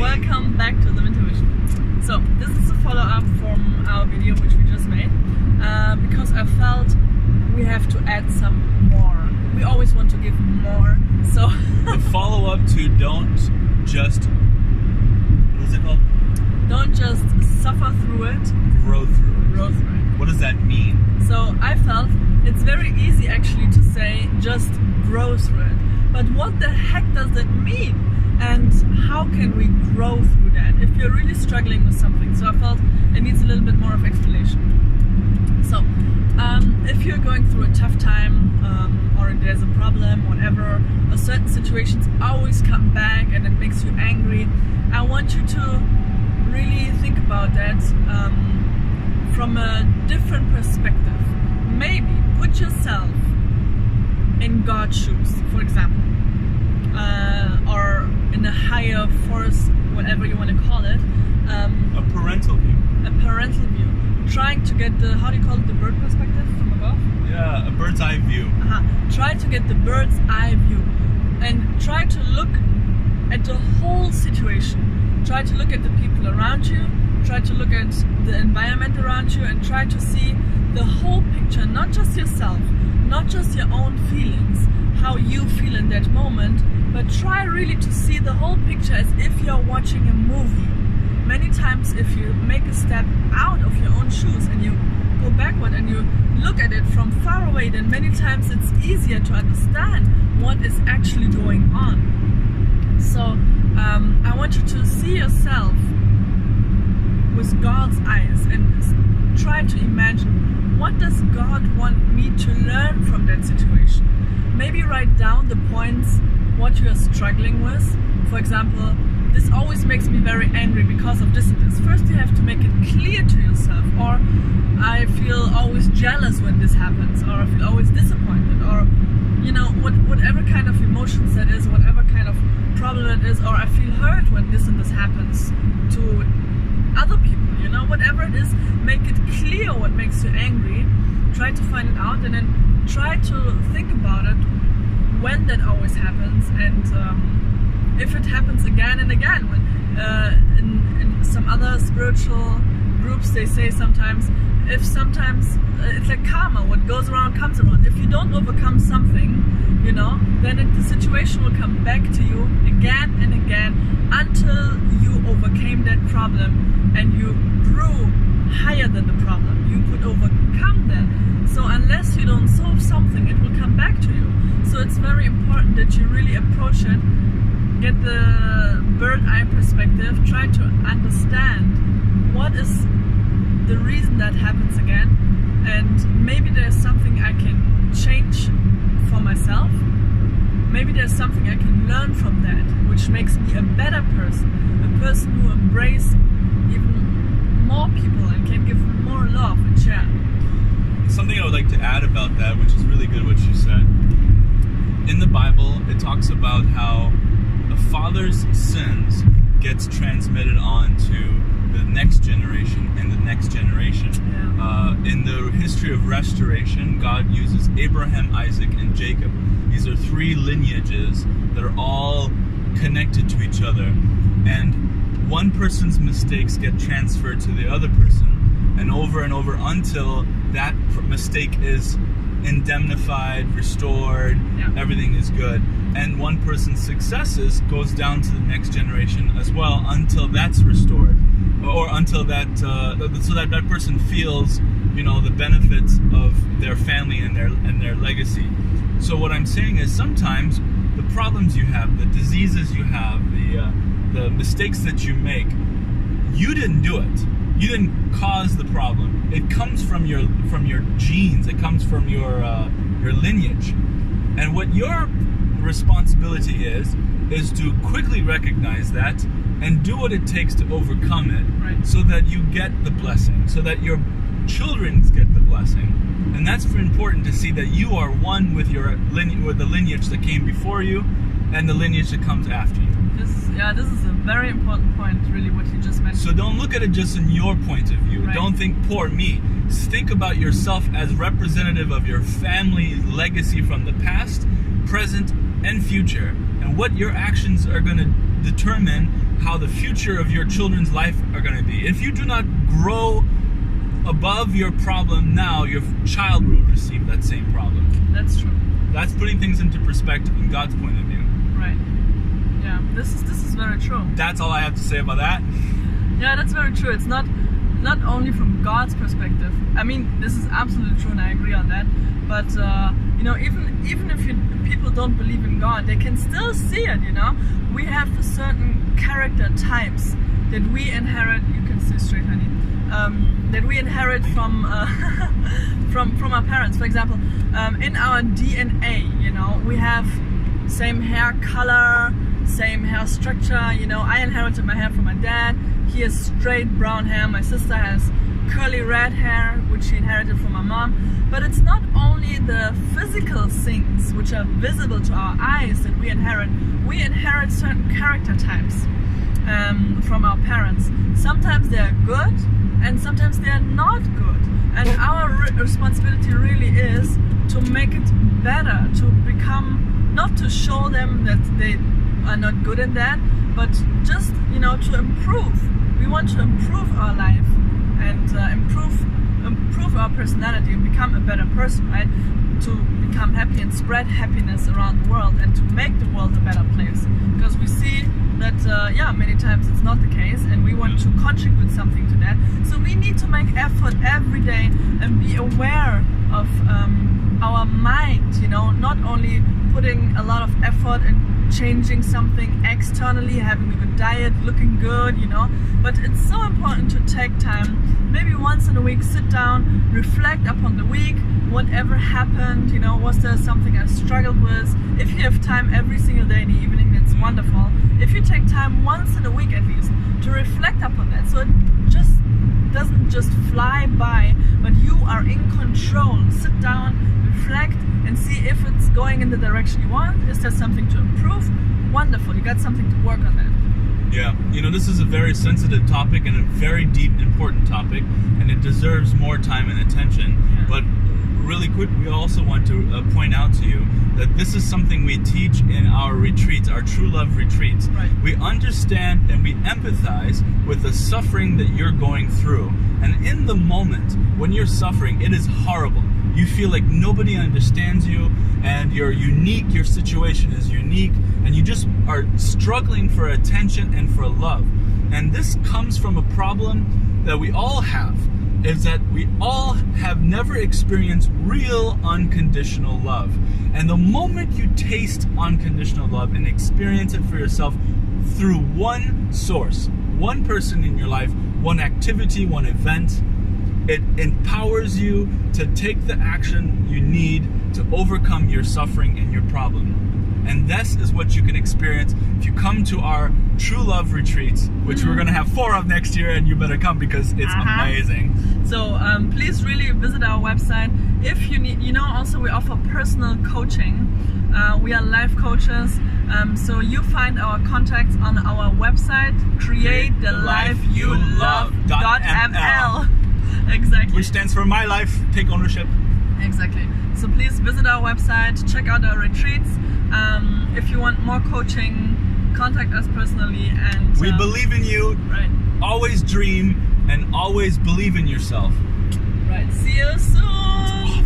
Welcome back to the Winter Vision. So this is a follow-up from our video which we just made because I felt we have to add some more. We always want to give more, so the follow-up to don't just, what is it called? Don't just suffer through it, grow through it. Grow through it. What does that mean? So I felt it's very easy actually to say just grow through it. But what the heck does that mean? And how can we grow through that if you're really struggling with something? So I felt it needs a little bit more of explanation. So if you're going through a tough time or there's a problem, whatever, a certain situations always come back and it makes you angry, I want you to really think about that from a different perspective. Maybe put yourself in God's shoes, for example, or in a higher force, whatever you want to call it. A parental view. A parental view. Trying to get the, how do you call it, the bird perspective from above? Yeah, a bird's eye view. Try to get the bird's eye view and try to look at the whole situation. Try to look at the people around you, try to look at the environment around you and try to see the whole picture, not just yourself, not just your own feelings, how you feel in that moment, but try really to see the whole picture as if you're watching a movie. Many times if you make a step out of your own shoes and you go backward and you look at it from far away, then many times it's easier to understand what is actually going on. So I want you to see yourself with God's eyes and try to imagine, what does God want me to learn from that situation? Maybe write down the points what you are struggling with. For example, this always makes me very angry because of this and this. First you have to make it clear to yourself, or I feel always jealous when this happens, or I feel always disappointed, or you know, whatever kind of emotions that is, whatever kind of problem it is, or I feel hurt when this and this happens to other people, you know, whatever it is, make it clear what makes you angry, try to find it out, and then try to think about it when that always happens, and if it happens again and again. When in some other spiritual groups they say sometimes it's like karma, what goes around comes around. If you don't overcome something, you know, then the situation will come back to you again and again until you overcame that problem and you grew higher than the problem. You could overcome that. So unless you don't solve something, it will come back to you. So it's very important that you really approach it, get the bird eye perspective, try to understand what is the reason that happens again, and maybe there's something I can change for myself. Maybe there's something I can learn from that, which makes me a better person, a person who embraces even more people and can give more love and share. Something I would like to add about that, which is really good what you said. In the Bible, it talks about how a father's sins gets transmitted on to the next generation and the next generation. Yeah. In the history of restoration, God uses Abraham, Isaac, and Jacob. These are three lineages that are all connected to each other. And one person's mistakes get transferred to the other person, and over until that mistake is indemnified, restored, yeah. Everything is good. And one person's successes goes down to the next generation as well until that's restored, or until that so that person feels, you know, the benefits of their family and their legacy. So what I'm saying is sometimes the problems you have, the diseases you have, the mistakes that you make, you didn't do it. You didn't cause the problem. It comes from your genes. It comes from your lineage. And what your responsibility is to quickly recognize that and do what it takes to overcome it, right, so that you get the blessing, so that your children get the blessing. And that's important to see that you are one with with the lineage that came before you and the lineage that comes after you. This is a very important point, really, what you just mentioned. So don't look at it just in your point of view. Right. Don't think, poor me. Think about yourself as representative of your family legacy from the past, present, and future, and what your actions are going to determine how the future of your children's life are going to be. If you do not grow above your problem now, your child will receive that same problem. That's true. That's putting things into perspective in God's point of view. Right. Yeah, this is very true. That's all I have to say about that. Yeah, that's very true. It's not only from God's perspective. I mean, this is absolutely true, and I agree on that. But even if people don't believe in God, they can still see it. We have certain character types that we inherit. You can stay straight, honey. That we inherit from from our parents. For example, in our DNA, we have same hair color, same hair structure. I inherited my hair from my dad. He has straight brown hair. My sister has curly red hair, which she inherited from my mom. But it's not only the physical things which are visible to our eyes that we inherit. We inherit certain character types from our parents. Sometimes they are good, and sometimes they are not good. And our responsibility really is to make it better, to become, not to show them that they are not good in that, but just to improve. We want to improve our life and improve our personality and become a better person, right? To become happy and spread happiness around the world and to make the world a better place. Because we see that many times it's not the case, and we want to contribute something to that. So we need to make effort every day and be aware of our mind, not only putting a lot of effort in changing something externally, having a good diet, looking good, but it's so important to take time, maybe once in a week, sit down, reflect upon the week, whatever happened, was there something I struggled with? If you have time every single day in the evening, that's wonderful. If you take time once in a week at least to reflect upon that, so it just doesn't just fly by, but you are in control. Sit down, reflect, and see if it's going in the direction you want. Is there something to improve? Wonderful, you got something to work on that. Yeah, this is a very sensitive topic and a very deep, important topic, and it deserves more time and attention. Yeah. But really quick, we also want to point out to you that this is something we teach in our retreats, our True Love retreats. Right. We understand and we empathize with the suffering that you're going through. And in the moment when you're suffering, it is horrible. You feel like nobody understands you, and you're unique, your situation is unique, and you just are struggling for attention and for love. And this comes from a problem that we all have, is that we all have never experienced real unconditional love. And the moment you taste unconditional love and experience it for yourself through one source, one person in your life, one activity, one event, it empowers you to take the action you need to overcome your suffering and your problem. And this is what you can experience if you come to our True Love retreats, which we're going to have 4 of next year, and you better come because it's amazing. So please really visit our website. If you need, also we offer personal coaching. We are life coaches. So you find our contacts on our website, createthelifeyoulove.ml. Exactly. Which stands for My Life, Take Ownership. Exactly. So please visit our website, check out our retreats. If you want more coaching, contact us personally. And we believe in you. Right. Always dream and always believe in yourself. Right. See you soon.